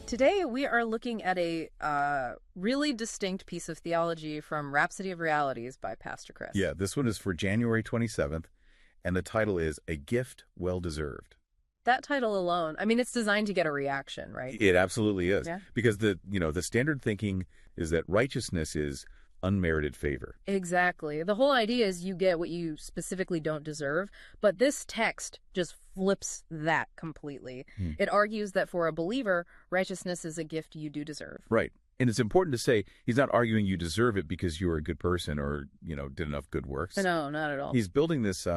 Today, we are looking at a really distinct piece of theology from Rhapsody of Realities by Pastor Chris. Yeah, this one is for January 27th, and the title is A Gift Well Deserved. That title alone, I mean, it's designed to get a reaction, right? It absolutely is. Yeah. Because the standard thinking is that righteousness is unmerited favor. Exactly. The whole idea is you get what you specifically don't deserve, but this text just flips that completely. It argues that for a believer, righteousness is a gift you do deserve. Right. And it's important to say he's not arguing you deserve it because you were a good person or, did enough good works. No, not at all. He's building this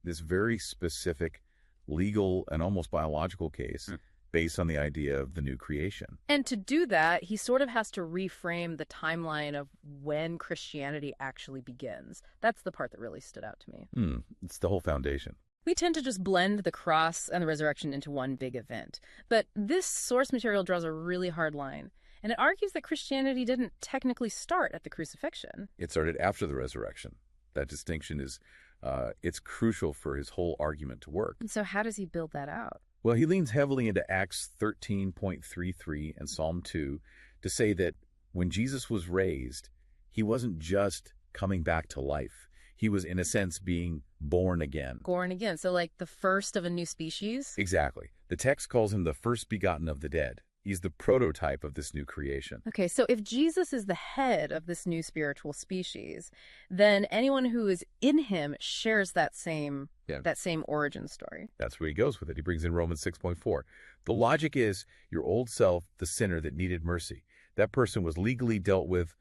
this very specific legal and almost biological case based on the idea of the new creation. And to do that, he sort of has to reframe the timeline of when Christianity actually begins. That's the part that really stood out to me. It's the whole foundation. We tend to just blend the cross and the resurrection into one big event. But this source material draws a really hard line. And it argues that Christianity didn't technically start at the crucifixion. It started after the resurrection. That distinction is it's crucial for his whole argument to work. And so how does he build that out? Well, he leans heavily into Acts 13.33 and Psalm 2 to say that when Jesus was raised, he wasn't just coming back to life. He was, in a sense, being born again. Born again. So like the first of a new species? Exactly. The text calls him the first begotten of the dead. He's the prototype of this new creation. Okay, so if Jesus is the head of this new spiritual species, then anyone who is in him shares that same origin story. That's where he goes with it. He brings in Romans 6.4. The logic is your old self, the sinner that needed mercy. That person was legally dealt with,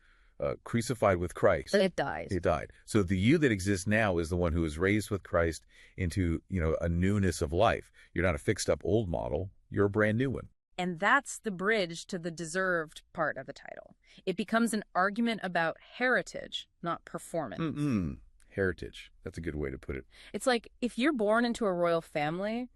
crucified with Christ. It dies. It died. So the you that exists now is the one who is raised with Christ into, a newness of life. You're not a fixed up old model. You're a brand new one. And that's the bridge to the deserved part of the title. It becomes an argument about heritage, not performance. Heritage. That's a good way to put it. It's like if you're born into a royal family,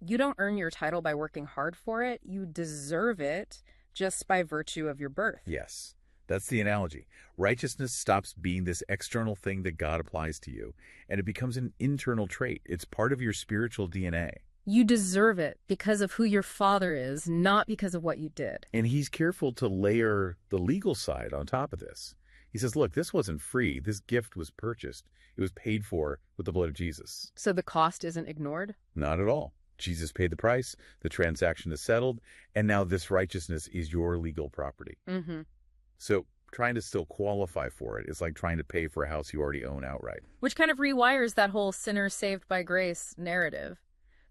you don't earn your title by working hard for it. You deserve it just by virtue of your birth. Yes, that's the analogy. Righteousness stops being this external thing that God applies to you, and it becomes an internal trait. It's part of your spiritual DNA. You deserve it because of who your father is, not because of what you did. And he's careful to layer the legal side on top of this. He says, look, this wasn't free. This gift was purchased. It was paid for with the blood of Jesus. So the cost isn't ignored? Not at all. Jesus paid the price. The transaction is settled. And now this righteousness is your legal property. So trying to still qualify for it is like trying to pay for a house you already own outright. Which kind of rewires that whole sinner saved by grace narrative.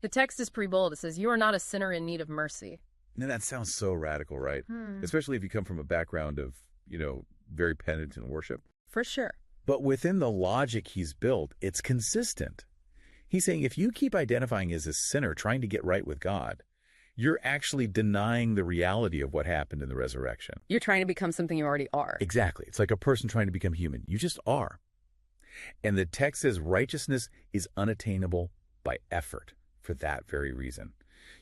The text is pretty bold. It says, you are not a sinner in need of mercy. And that sounds so radical, right? Especially if you come from a background of, very penitent worship. For sure. But within the logic he's built, it's consistent. He's saying if you keep identifying as a sinner trying to get right with God, you're actually denying the reality of what happened in the resurrection. You're trying to become something you already are. Exactly. It's like a person trying to become human. You just are. And the text says righteousness is unattainable by effort. For that very reason.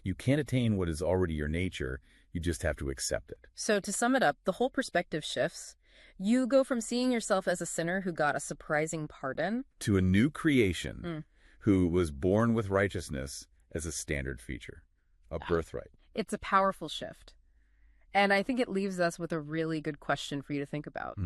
You can't attain what is already your nature. You just have to accept it. So to sum it up, the whole perspective shifts. You go from seeing yourself as a sinner who got a surprising pardon to a new creation who was born with righteousness as a standard feature, a birthright. It's a powerful shift. And I think it leaves us with a really good question for you to think about.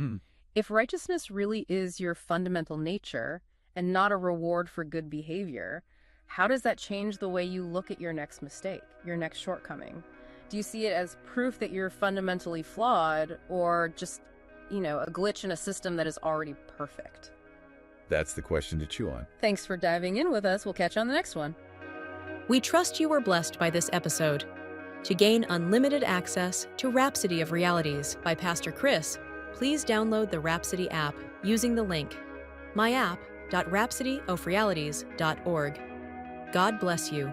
If righteousness really is your fundamental nature and not a reward for good behavior, how does that change the way you look at your next mistake, your next shortcoming? Do you see it as proof that you're fundamentally flawed or just, a glitch in a system that is already perfect? That's the question to chew on. Thanks for diving in with us. We'll catch you on the next one. We trust you were blessed by this episode. To gain unlimited access to Rhapsody of Realities by Pastor Chris, please download the Rhapsody app using the link myapp.rhapsodyofrealities.org. God bless you.